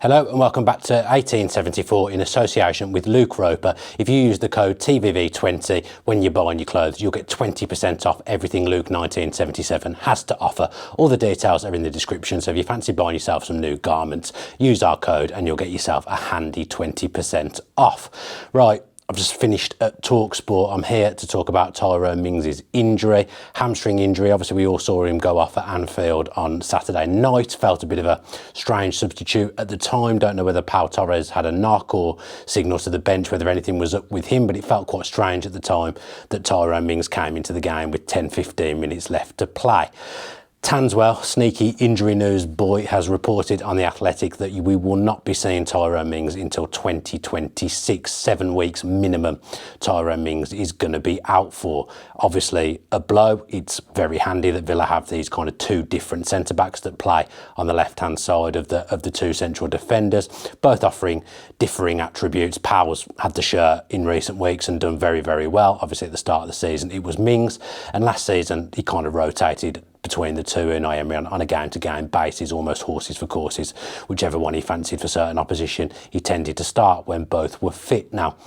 Hello and welcome back to 1874 in association with Luke Roper. If you use the code TVV20 when you're buying your clothes, you'll get 20% off everything Luke 1977 has to offer. All the details are in the description, so if you fancy buying yourself some new garments, use our code and you'll get yourself a handy 20% off. Right. I've just finished at TalkSport. I'm here to talk about Tyrone Mings' injury, hamstring injury. Obviously, we all saw him go off at Anfield on Saturday night. Felt a bit of a strange substitute at the time. Don't know whether Pau Torres had a knock or signal to the bench, whether anything was up with him, but it felt quite strange at the time that Tyrone Mings came into the game with 10-15 minutes left to play. Tanswell, sneaky injury news boy, has reported on The Athletic that we will not be seeing Tyrone Mings until 2026, 7 weeks minimum. Tyrone Mings is going to be out for. Obviously a blow. It's very handy that Villa have these kind of two different centre-backs that play on the left-hand side of the two central defenders, both offering differing attributes. Pau's had the shirt in recent weeks and done very, very well. Obviously at the start of the season it was Mings, and last season he kind of rotated between the two in Emery on a game-to-game basis, almost horses for courses. Whichever one he fancied for certain opposition, he tended to start when both were fit. Now,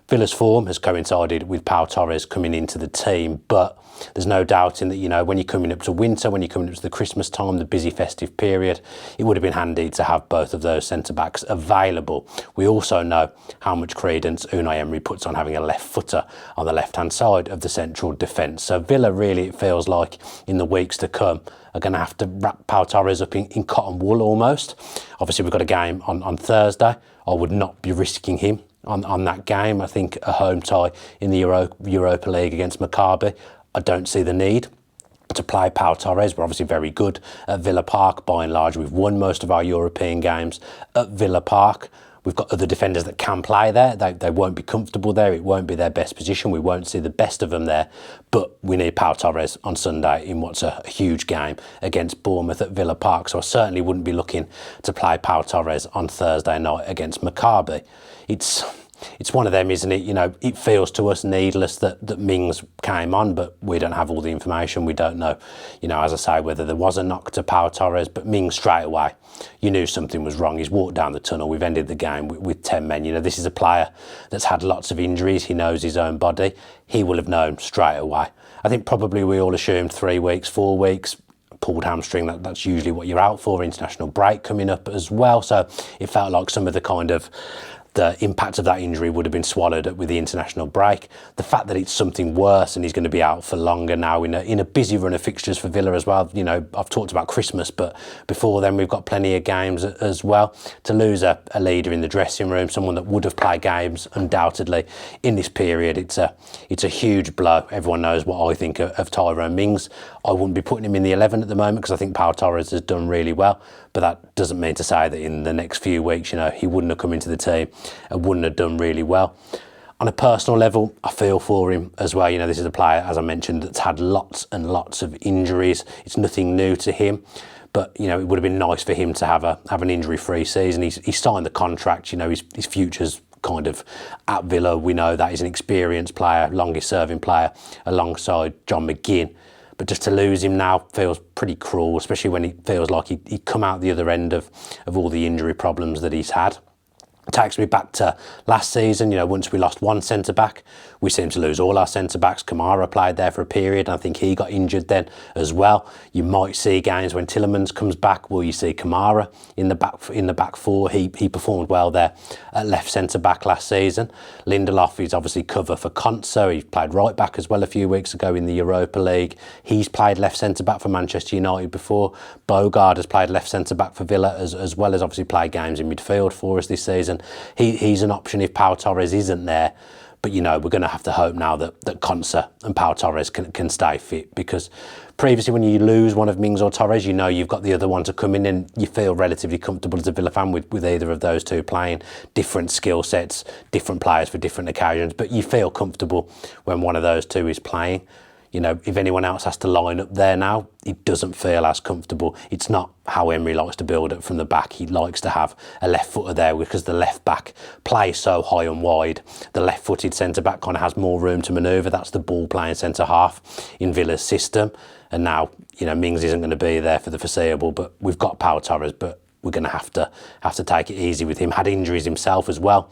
Villa's form has coincided with Pau Torres coming into the team, but there's no doubting that, you know, when you're coming up to winter, when you're coming up to the Christmas time, the busy festive period, it would have been handy to have both of those centre-backs available. We also know how much credence Unai Emery puts on having a left footer on the left-hand side of the central defence. So Villa, really, it feels like in the weeks to come, are going to have to wrap Pau Torres up in cotton wool almost. Obviously, we've got a game on Thursday. I would not be risking him on that game. I think a home tie in the Europa League against Maccabi, I don't see the need to play Pau Torres. We're obviously very good at Villa Park. By and large, we've won most of our European games at Villa Park. We've got other defenders that can play there. They won't be comfortable there. It won't be their best position. We won't see the best of them there. But we need Pau Torres on Sunday in what's a huge game against Bournemouth at Villa Park. So I certainly wouldn't be looking to play Pau Torres on Thursday night against Maccabi. It's one of them, isn't it? You know, it feels to us needless that Mings came on, but we don't have all the information. We don't know, you know, as I say, whether there was a knock to Pau Torres, but Mings straight away, you knew something was wrong. He's walked down the tunnel. We've ended the game with 10 men. You know, this is a player that's had lots of injuries. He knows his own body. He will have known straight away. I think probably we all assumed 3 weeks, 4 weeks, pulled hamstring, that's usually what you're out for. International break coming up as well. So it felt like some of the impact of that injury would have been swallowed up with the international break. The fact that it's something worse and he's going to be out for longer now in a busy run of fixtures for Villa as well. You know, I've talked about Christmas, but before then we've got plenty of games as well. To lose a leader in the dressing room, someone that would have played games undoubtedly in this period, it's a huge blow. Everyone knows what I think of Tyrone Mings. I wouldn't be putting him in the 11 at the moment because I think Pau Torres has done really well, but that doesn't mean to say that in the next few weeks, you know, he wouldn't have come into the team and wouldn't have done really well. On a personal level, I feel for him as well. You know, this is a player, as I mentioned, that's had lots and lots of injuries. It's nothing new to him, but, you know, it would have been nice for him to have an injury-free season. He's signed the contract, you know, his future's kind of at Villa. We know that he's an experienced player, longest-serving player alongside John McGinn. But just to lose him now feels pretty cruel, especially when it feels like he'd come out the other end of all the injury problems that he's had. It takes me back to last season. You know, once we lost one centre-back, we seemed to lose all our centre-backs. Kamara played there for a period, and I think he got injured then as well. You might see games when Tielemans comes back. Will you see Kamara in the back four? He performed well there at left centre-back last season. Lindelof is obviously cover for Konsa. He played right-back as well a few weeks ago in the Europa League. He's played left centre-back for Manchester United before. Bogard has played left centre-back for Villa as well as obviously played games in midfield for us this season. He's an option if Pau Torres isn't there. But, you know, we're going to have to hope now that Konsa and Pau Torres can stay fit, because previously when you lose one of Mings or Torres, you know you've got the other one to come in and you feel relatively comfortable as a Villa fan with either of those two playing. Different skill sets, different players for different occasions, but you feel comfortable when one of those two is playing. You know, if anyone else has to line up there now, it doesn't feel as comfortable. It's not how Emery likes to build it from the back. He likes to have a left footer there because the left back plays so high and wide. The left-footed centre-back kind of has more room to manoeuvre. That's the ball-playing centre-half in Villa's system. And now, you know, Mings isn't going to be there for the foreseeable, but we've got Pau Torres, but we're going to have to take it easy with him. Had injuries himself as well.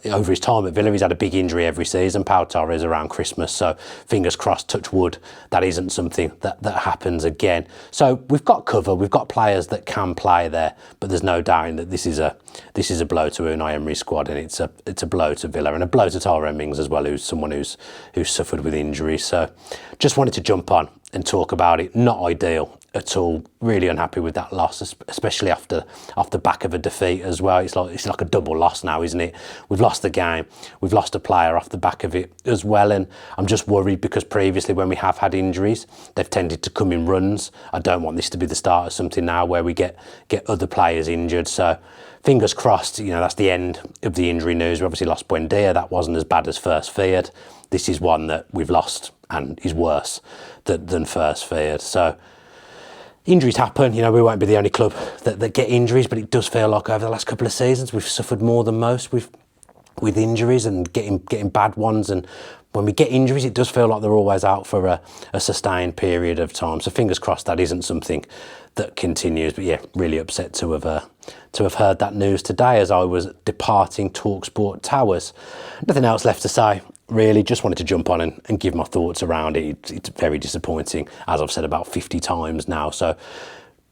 Over his time at Villa, he's had a big injury every season, Pau Torres, around Christmas, so fingers crossed, touch wood, that isn't something that happens again. So we've got cover, we've got players that can play there, but there's no doubting that this is a blow to Unai Emery's squad, and it's a blow to Villa, and a blow to Tyrone Mings as well, who's someone who's suffered with injuries. So just wanted to jump on and talk about it. Not ideal at all. Really unhappy with that loss, especially off the back of a defeat as well. It's like a double loss now, isn't it? We've lost the game, we've lost a player off the back of it as well, and I'm just worried because previously when we have had injuries, they've tended to come in runs. I don't want this to be the start of something now where we get other players injured. So fingers crossed, that's the end of the injury news. We obviously lost Bardell. That wasn't as bad as first feared. This is one that we've lost and is worse than first feared. So injuries happen. We won't be the only club that get injuries, but it does feel like over the last couple of seasons we've suffered more than most with injuries and getting bad ones. And when we get injuries, it does feel like they're always out for a sustained period of time. So fingers crossed that isn't something that continues. But yeah, really upset to have heard that news today as I was departing TalkSport Towers. Nothing else left to say. Really, just wanted to jump on and give my thoughts around it. It's very disappointing, as I've said about 50 times now. So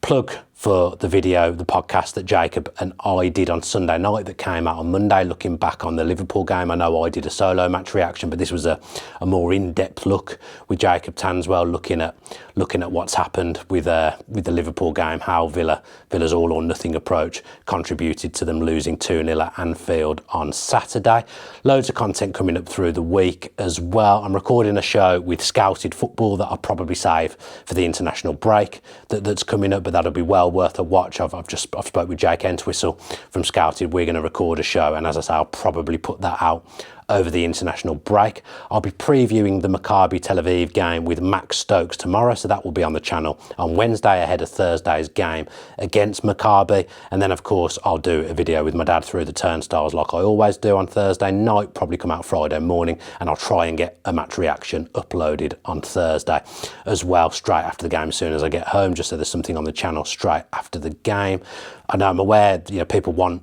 plug for the video, the podcast that Jacob and I did on Sunday night that came out on Monday, looking back on the Liverpool game. I know I did a solo match reaction, but this was a more in-depth look with Jacob Tanswell, looking at what's happened with the Liverpool game, how Villa's all or nothing approach contributed to them losing 2-0 at Anfield on Saturday. Loads of content coming up through the week as well. I'm recording a show with Scouted Football that I'll probably save for the international break that's coming up, but that'll be well worth a watch. I've spoke with Jake Entwistle from Scouted. We're going to record a show, and as I say, I'll probably put that out over the international break. I'll be previewing the Maccabi Tel Aviv game with Max Stokes tomorrow, so that will be on the channel on Wednesday ahead of Thursday's game against Maccabi. And then of course I'll do a video with my dad through the turnstiles like I always do on Thursday night, probably come out Friday morning, and I'll try and get a match reaction uploaded on Thursday as well, straight after the game as soon as I get home, just so there's something on the channel straight after the game. I know I'm aware people want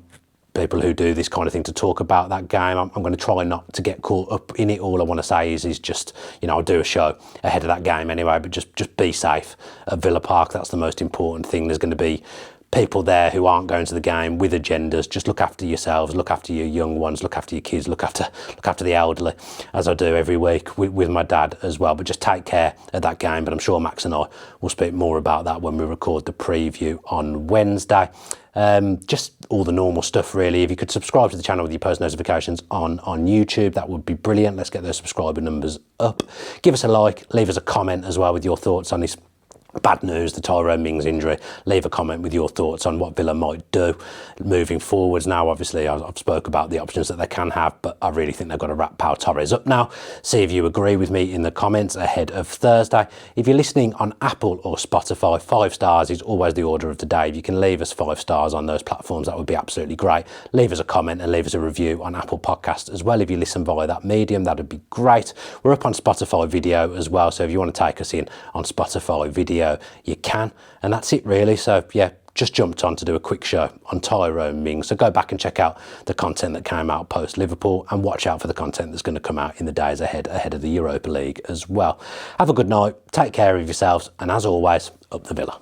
people who do this kind of thing to talk about that game. I'm going to try not to get caught up in it. All I want to say is just, I'll do a show ahead of that game anyway, but just be safe at Villa Park. That's the most important thing. There's going to be people there who aren't going to the game with agendas. Just look after yourselves, look after your young ones, look after your kids, look after the elderly, as I do every week with my dad as well. But just take care of that game. But I'm sure Max and I will speak more about that when we record the preview on Wednesday. Just all the normal stuff really. If you could subscribe to the channel with your post notifications on YouTube, that would be brilliant. Let's get those subscriber numbers up. Give us a like, leave us a comment as well with your thoughts on this bad news, the Tyrone Mings injury. Leave a comment with your thoughts on what Villa might do moving forwards. Now, obviously, I've spoke about the options that they can have, but I really think they've got to wrap Pau Torres up now. See if you agree with me in the comments ahead of Thursday. If you're listening on Apple or Spotify, 5 stars is always the order of the day. If you can leave us 5 stars on those platforms, that would be absolutely great. Leave us a comment and leave us a review on Apple Podcasts as well. If you listen via that medium, that would be great. We're up on Spotify video as well, so if you want to take us in on Spotify video, you can. And that's it really. So yeah, just jumped on to do a quick show on Tyrone Mings. So go back and check out the content that came out post Liverpool, and watch out for the content that's going to come out in the days ahead of the Europa League as well. Have a good night, take care of yourselves, and as always, up the Villa.